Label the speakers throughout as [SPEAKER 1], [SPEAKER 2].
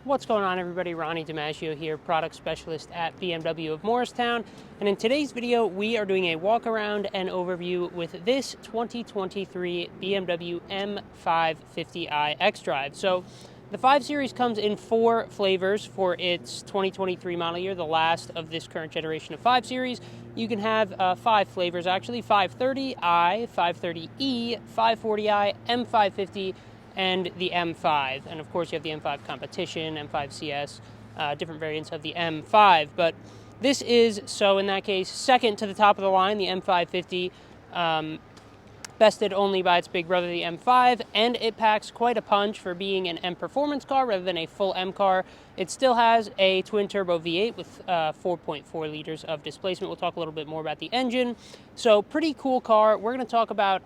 [SPEAKER 1] What's going on, everybody? Ronnie DiMaggio here, product specialist at BMW of Morristown. And in today's video, we are doing a walk around and overview with this 2023 BMW M550i xDrive. So the 5 Series comes in 4 flavors for its 2023 model year, the last of this current generation of 5 Series. You can have 5 flavors actually: 530i, 530e, 540i, M550, and the M5. And of course you have the M5 Competition, M5 CS, different variants of the M5. But this is, so in that case, second to the top of the line, the M550, bested only by its big brother, the M5, and it packs quite a punch for being an M performance car rather than a full M car. It still has a twin-turbo V8 with 4.4 liters of displacement. We'll talk a little bit more about the engine. So pretty cool car. We're going to talk about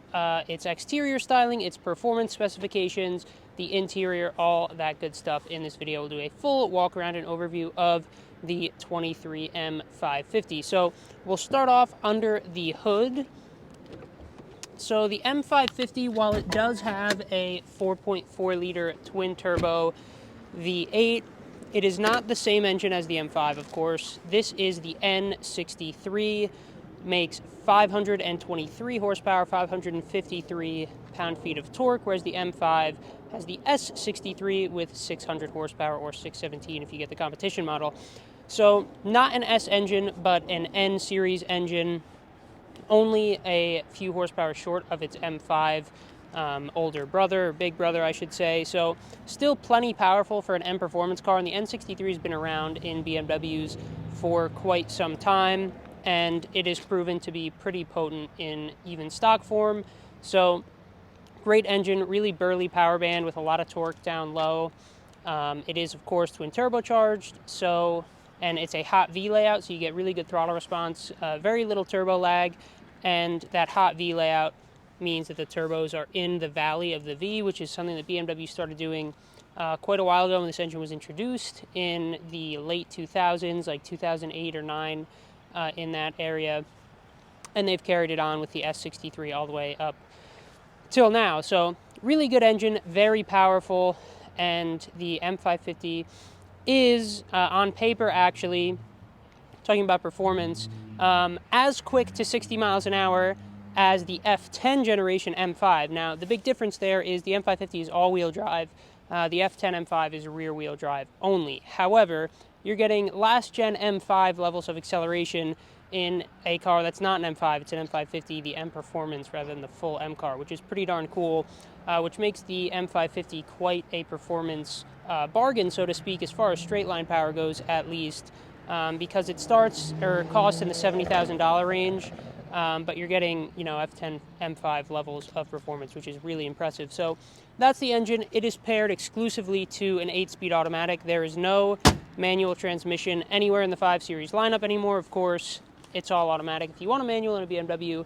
[SPEAKER 1] its exterior styling, its performance specifications, the interior, all that good stuff in this video. We'll do a full walk around and overview of the 23 M550. So we'll start off under the hood. So the M550, while it does have a 4.4 liter twin-turbo V8, it is not the same engine as the M5, of course. This is the N63, makes 523 horsepower, 553 pound-feet of torque, whereas the M5 has the S63 with 600 horsepower, or 617 if you get the competition model. So not an S engine, but an N series engine. Only a few horsepower short of its M5 older brother, or big brother, I should say. So still plenty powerful for an M performance car, and the N63 has been around in BMWs for quite some time, and it is proven to be pretty potent in even stock form. So great engine, really burly power band with a lot of torque down low. It is, of course, twin turbocharged, and it's a hot V layout, so you get really good throttle response, very little turbo lag, and that hot V layout means that the turbos are in the valley of the V, which is something that BMW started doing quite a while ago when this engine was introduced in the late 2000s, like 2008 or 9, in that area, and they've carried it on with the S63 all the way up till now. So really good engine, very powerful, and the M550 is, on paper actually, talking about performance, as quick to 60 miles an hour as the F10 generation M5. Now, the big difference there is the M550 is all-wheel drive. The F10 M5 is rear-wheel drive only. However, you're getting last-gen M5 levels of acceleration in a car that's not an M5. It's an M550, the M Performance, rather than the full M car, which is pretty darn cool, which makes the M550 quite a performance bargain, so to speak, as far as straight line power goes, at least, because it starts or costs in the $70,000 range, but you're getting, F10 M5 levels of performance, which is really impressive. So that's the engine. It is paired exclusively to an 8-speed automatic. There is no manual transmission anywhere in the 5 Series lineup anymore. Of course, it's all automatic. If you want a manual in a BMW,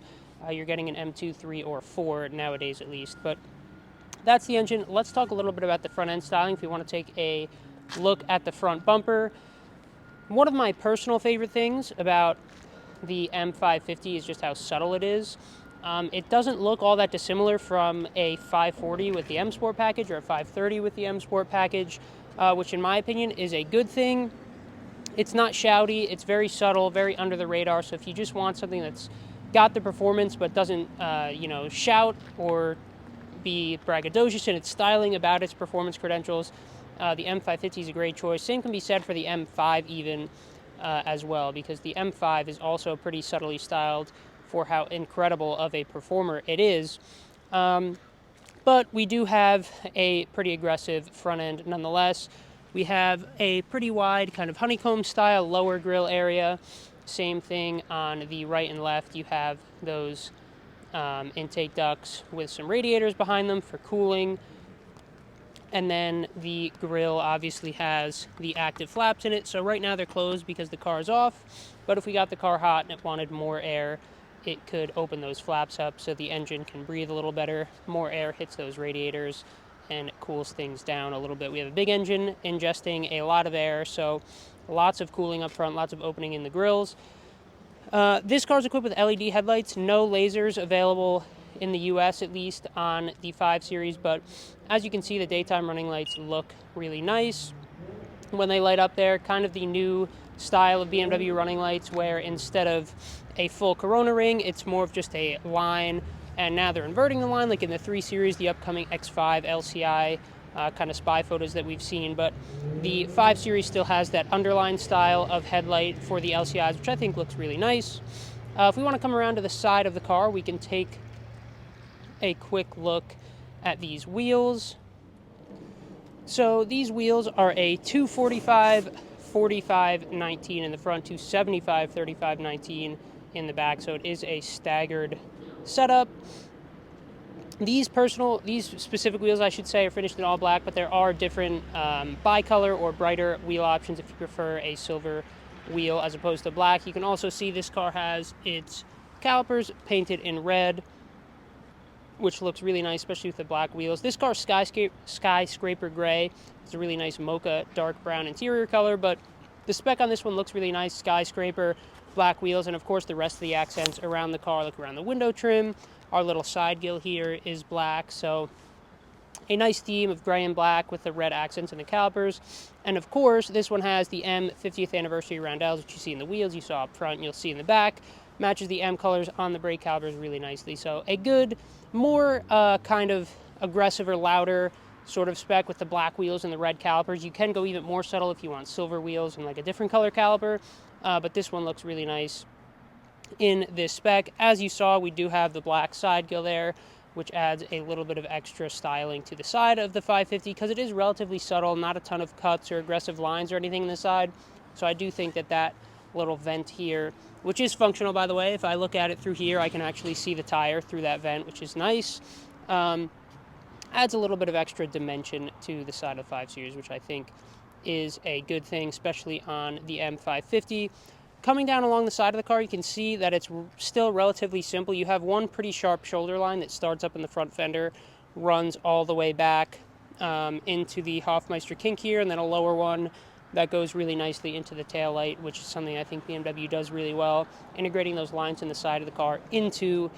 [SPEAKER 1] you're getting an M2, 3, or 4 nowadays at least. But that's the engine. Let's talk a little bit about the front end styling if you want to take a look at the front bumper. One of my personal favorite things about the M550 is just how subtle it is. It doesn't look all that dissimilar from a 540 with the M Sport package or a 530 with the M Sport package, which in my opinion is a good thing. It's not shouty, it's very subtle, very under the radar, so if you just want something that's got the performance but doesn't shout or be braggadocious in its styling about its performance credentials, the M550 is a great choice. Same can be said for the M5 even as well, because the M5 is also pretty subtly styled for how incredible of a performer it is. But we do have a pretty aggressive front end nonetheless. We have a pretty wide kind of honeycomb style lower grille area. Same thing on the right and left. You have those intake ducts with some radiators behind them for cooling. And then the grille obviously has the active flaps in it. So right now they're closed because the car is off. But if we got the car hot and it wanted more air, it could open those flaps up so the engine can breathe a little better. More air hits those radiators and it cools things down a little bit. We have a big engine ingesting a lot of air, so lots of cooling up front, lots of opening in the grills. This car is equipped with LED headlights, no lasers available in the US at least on the 5 Series, but as you can see, the daytime running lights look really nice. when they light up there. Kind of the new style of BMW running lights, where instead of a full corona ring, it's more of just a line, and now they're inverting the line, like in the 3 Series, the upcoming X5 LCI kind of spy photos that we've seen. But the 5 Series still has that underline style of headlight for the LCIs, which I think looks really nice. If we want to come around to the side of the car, we can take a quick look at these wheels. So these wheels are a 245, 45, 19 in the front, 275, 35, 19 in the back. So it is a staggered setup. These specific wheels, I should say, are finished in all black, but there are different bicolor or brighter wheel options if you prefer a silver wheel as opposed to black. You can also see this car has its calipers painted in red, which looks really nice, especially with the black wheels. This car's Skyscraper Gray. It's a really nice mocha dark brown interior color, but the spec on this one looks really nice. Skyscraper, black wheels, and of course the rest of the accents around the car, like around the window trim. Our little side grille here is black, so a nice theme of gray and black with the red accents and the calipers. And of course, this one has the M 50th anniversary roundels, which you see in the wheels, you saw up front, and you'll see in the back. Matches the M colors on the brake calipers really nicely. So a good, more kind of aggressive or louder sort of spec with the black wheels and the red calipers. You can go even more subtle if you want silver wheels and like a different color caliper, but this one looks really nice in this spec. As you saw, we do have the black side grille there, which adds a little bit of extra styling to the side of the 550 because it is relatively subtle, not a ton of cuts or aggressive lines or anything in the side. So I do think that that little vent here, which is functional, by the way, if I look at it through here, I can actually see the tire through that vent, which is nice. Adds a little bit of extra dimension to the side of 5 Series, which I think is a good thing, especially on the M550. Coming down along the side of the car, you can see that it's still relatively simple. You have one pretty sharp shoulder line that starts up in the front fender, runs all the way back into the Hofmeister kink here, and then a lower one that goes really nicely into the tail light, which is something I think BMW does really well, integrating those lines in the side of the car into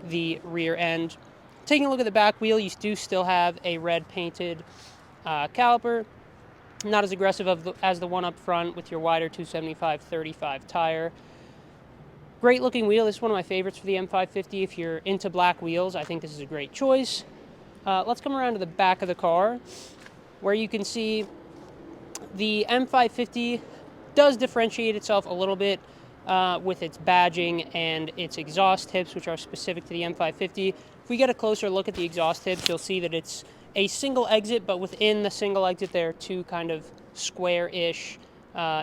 [SPEAKER 1] the rear end. Taking a look at the back wheel, you do still have a red painted caliper. Not as aggressive as the one up front with your wider 275/35 tire. Great looking wheel. This is one of my favorites for the M550. If you're into black wheels, I think this is a great choice. Let's come around to the back of the car, where you can see the M550 does differentiate itself a little bit with its badging and its exhaust tips, which are specific to the M550. If we get a closer look at the exhaust tips, you'll see that it's a single exit, but within the single exit there are two kind of square-ish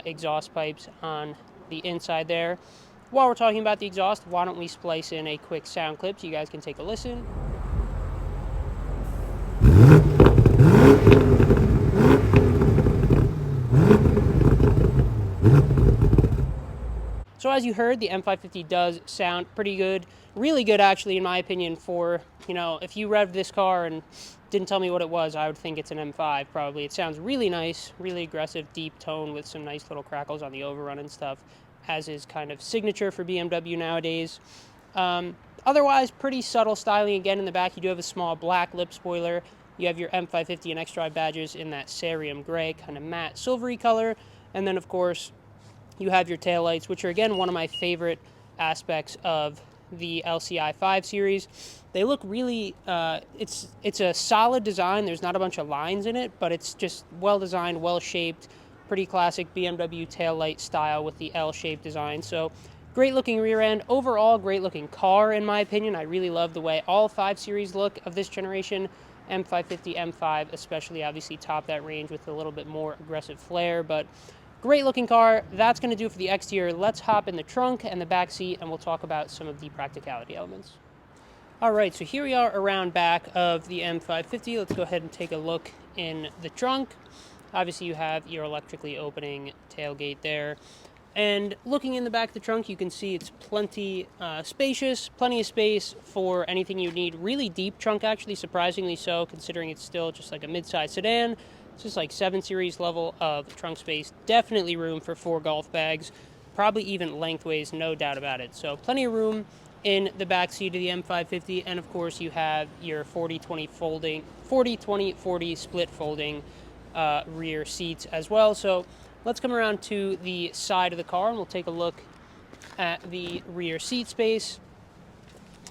[SPEAKER 1] exhaust pipes on the inside there. While we're talking about the exhaust, why don't we splice in a quick sound clip so you guys can take a listen. So as you heard, the M550 does sound pretty good. Really good, actually, in my opinion, for, you know, if you revved this car and didn't tell me what it was, I would think it's an M5, probably. It sounds really nice, really aggressive, deep tone with some nice little crackles on the overrun and stuff, as is kind of signature for BMW nowadays. Otherwise, pretty subtle styling. Again, in the back, you do have a small black lip spoiler. You have your M550 and xDrive badges in that cerium gray, kind of matte silvery color. And then, of course, you have your taillights, which are, again, one of my favorite aspects of the LCI 5 Series. They look really, it's a solid design. There's not a bunch of lines in it, but it's just well-designed, well-shaped, pretty classic BMW taillight style with the L-shaped design. So great-looking rear end. Overall, great-looking car, in my opinion. I really love the way all 5 Series look of this generation. M550, M5 especially, obviously top that range with a little bit more aggressive flair, but great looking car. That's going to do it for the exterior. Let's hop in the trunk and the back seat and we'll talk about some of the practicality elements. All right, so here we are around back of the M550. Let's go ahead and take a look in the trunk. Obviously you have your electrically opening tailgate there. And looking in the back of the trunk, you can see it's plenty spacious, plenty of space for anything you need. Really deep trunk, actually, surprisingly so, considering it's still just like a mid-size sedan. It's just like 7 Series level of trunk space. Definitely room for 4 golf bags, probably even lengthways, no doubt about it. So plenty of room in the back seat of the M550, and of course you have your 40-20 folding, 40-20-40 split folding rear seats as well. So let's come around to the side of the car and we'll take a look at the rear seat space,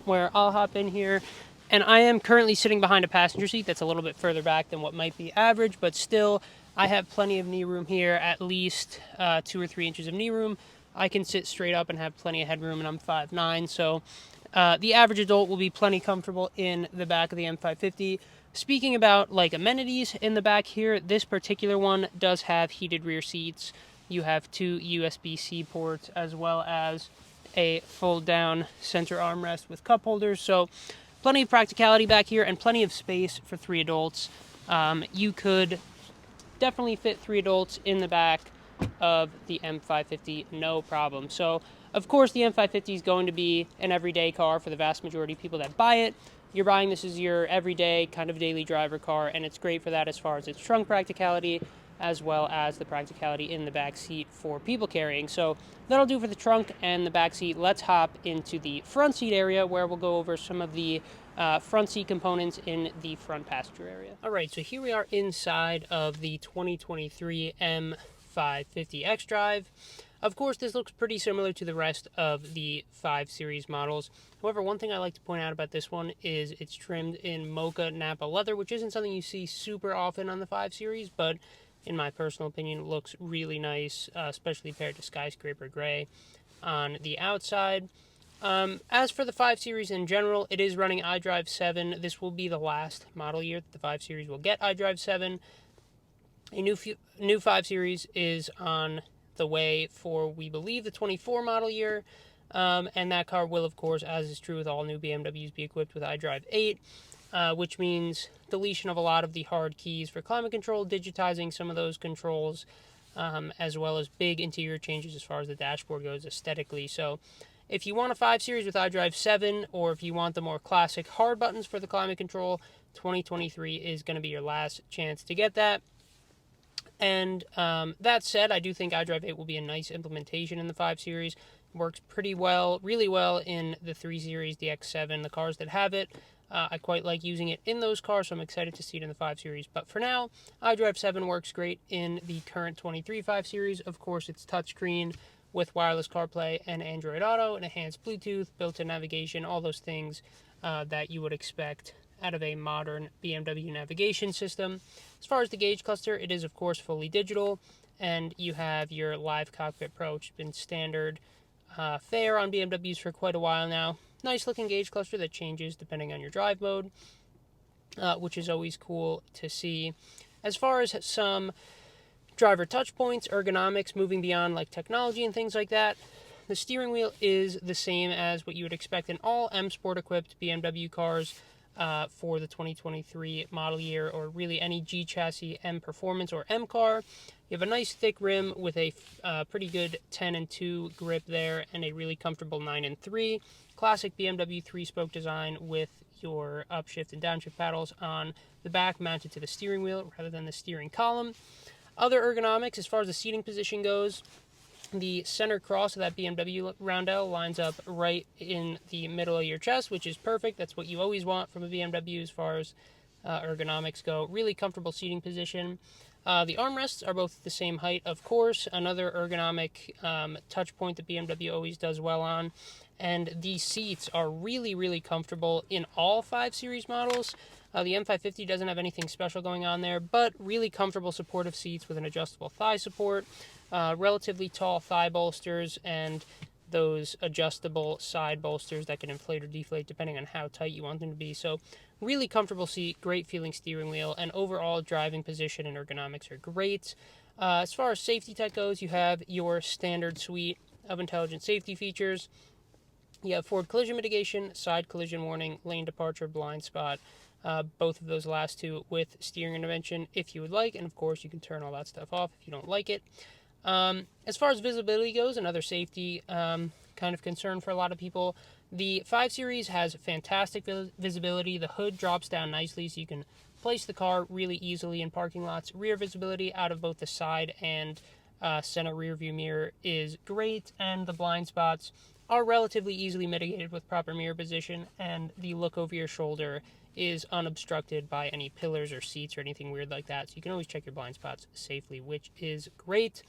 [SPEAKER 1] where I'll hop in here. And I am currently sitting behind a passenger seat that's a little bit further back than what might be average, but still I have plenty of knee room here, at least 2 or 3 inches of knee room. I can sit straight up and have plenty of headroom, and I'm 5'9", so the average adult will be plenty comfortable in the back of the M550. Speaking about like amenities in the back here, this particular one does have heated rear seats. You have 2 USB-C ports as well as a fold-down center armrest with cup holders, so plenty of practicality back here and plenty of space for 3 adults. You could definitely fit 3 adults in the back of the M550, no problem. So, of course, the M550 is going to be an everyday car for the vast majority of people that buy it. You're buying this as your everyday kind of daily driver car, and it's great for that as far as its trunk practicality, as well as the practicality in the back seat for people carrying. So that'll do for the trunk and the back seat. Let's hop into the front seat area, where we'll go over some of the front seat components in the front passenger area. All right, so here we are inside of the 2023 M550 xDrive. Of course, this looks pretty similar to the rest of the 5 Series models. However, one thing I like to point out about this one is it's trimmed in Mocha Nappa Leather, which isn't something you see super often on the 5 Series, but in my personal opinion, it looks really nice, especially paired to Skyscraper Grey on the outside. As for the 5 Series in general, it is running iDrive 7. This will be the last model year that the 5 Series will get iDrive 7. A new 5 Series is on the way for, we believe, the 24 model year, and that car will, of course, as is true with all new BMWs, be equipped with iDrive 8, which means deletion of a lot of the hard keys for climate control, digitizing some of those controls, as well as big interior changes as far as the dashboard goes aesthetically. So if you want a 5 Series with iDrive 7, or if you want the more classic hard buttons for the climate control, 2023 is going to be your last chance to get that. And that said, I do think iDrive 8 will be a nice implementation in the 5 Series. It works pretty well, really well in the 3 Series, the X7, the cars that have it. I quite like using it in those cars, so I'm excited to see it in the 5 Series. But for now, iDrive 7 works great in the current 23 5 Series. Of course, it's touchscreen with wireless CarPlay and Android Auto, and enhanced Bluetooth, built-in navigation, all those things that you would expect out of a modern BMW navigation system. As far as the gauge cluster, it is of course fully digital, and you have your Live Cockpit Pro, which has been standard fare on BMWs for quite a while now. Nice looking gauge cluster that changes depending on your drive mode, which is always cool to see. As far as some driver touch points, ergonomics, moving beyond like technology and things like that, the steering wheel is the same as what you would expect in all M Sport equipped BMW cars for the 2023 model year, or really any G chassis M Performance or M car. You have a nice thick rim with a pretty good 10-2 grip there, and a really comfortable 9-3. Classic BMW 3-spoke design with your upshift and downshift paddles on the back mounted to the steering wheel rather than the steering column. Other ergonomics, as far as the seating position goes, the center cross of that BMW roundel lines up right in the middle of your chest, which is perfect. That's what you always want from a BMW as far as ergonomics go. Really comfortable seating position. The armrests are both the same height, of course. Another ergonomic touch point that BMW always does well on. And these seats are really, really comfortable in all 5 Series models. The M550 doesn't have anything special going on there, but really comfortable supportive seats with an adjustable thigh support, relatively tall thigh bolsters, and those adjustable side bolsters that can inflate or deflate depending on how tight you want them to be. So really comfortable seat, great feeling steering wheel, and overall driving position and ergonomics are great. As far as safety tech goes, you have your standard suite of intelligent safety features. You have forward collision mitigation, side collision warning, lane departure, blind spot, both of those last two with steering intervention if you would like, and of course you can turn all that stuff off if you don't like it. As far as visibility goes, another safety kind of concern for a lot of people, the 5 Series has fantastic visibility. The hood drops down nicely so you can place the car really easily in parking lots. Rear visibility out of both the side and center rear view mirror is great, and the blind spots are relatively easily mitigated with proper mirror position, and the look over your shoulder is unobstructed by any pillars or seats or anything weird like that. So you can always check your blind spots safely, which is great.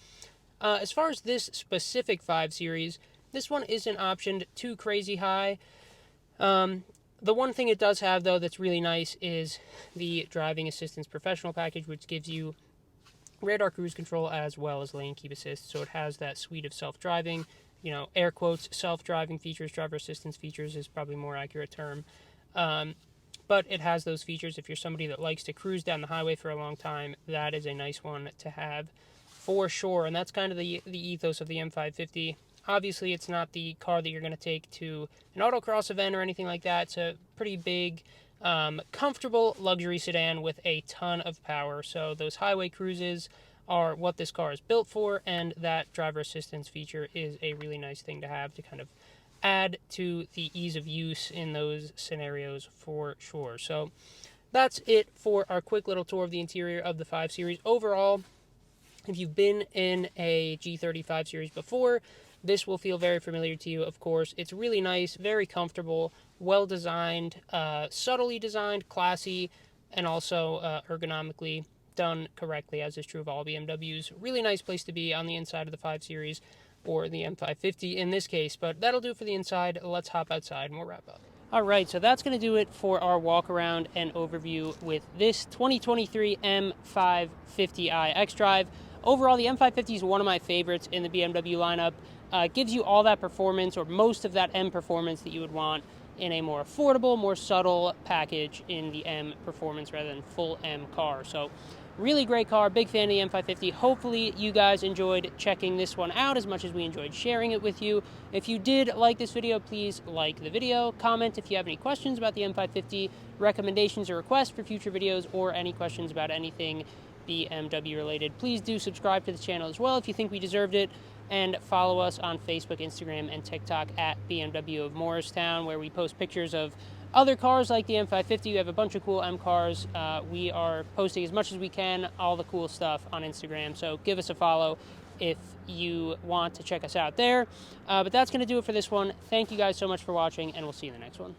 [SPEAKER 1] As far as this specific 5 Series, this one isn't optioned too crazy high. The one thing it does have, though, that's really nice is the Driving Assistance Professional Package, which gives you radar cruise control as well as lane keep assist. So it has that suite of self-driving, air quotes, self-driving features. Driver assistance features is probably a more accurate term. But it has those features. If you're somebody that likes to cruise down the highway for a long time, that is a nice one to have for sure. And that's kind of the ethos of the M550. Obviously, it's not the car that you're going to take to an autocross event or anything like that. It's a pretty big, comfortable luxury sedan with a ton of power. So those highway cruises are what this car is built for, and that driver assistance feature is a really nice thing to have to kind of add to the ease of use in those scenarios for sure. So that's it for our quick little tour of the interior of the 5 Series. Overall, if you've been in a G35 Series before, this will feel very familiar to you, of course. It's really nice, very comfortable, well-designed, subtly designed, classy, and also ergonomically done correctly, as is true of all BMWs. Really nice place to be on the inside of the 5 Series, or the M550 in this case. But that'll do for the inside. Let's hop outside and we'll wrap up. All right, so that's going to do it for our walk around and overview with this 2023 M550i xDrive. Overall, the M550 is one of my favorites in the BMW lineup. Gives you all that performance, or most of that M performance that you would want in a more affordable, more subtle package in the M performance rather than full M car. So really great car, big fan of the M550. Hopefully you guys enjoyed checking this one out as much as we enjoyed sharing it with you. If you did like this video, please like the video, comment if you have any questions about the M550, recommendations or requests for future videos, or any questions about anything BMW related. Please do subscribe to the channel as well if you think we deserved it, and follow us on Facebook, Instagram, and TikTok at BMW of Morristown, where we post pictures of other cars like the M550. We have a bunch of cool M cars. We are posting as much as we can, all the cool stuff on Instagram, so give us a follow if you want to check us out there. But that's going to do it for this one. Thank you guys so much for watching, and we'll see you in the next one.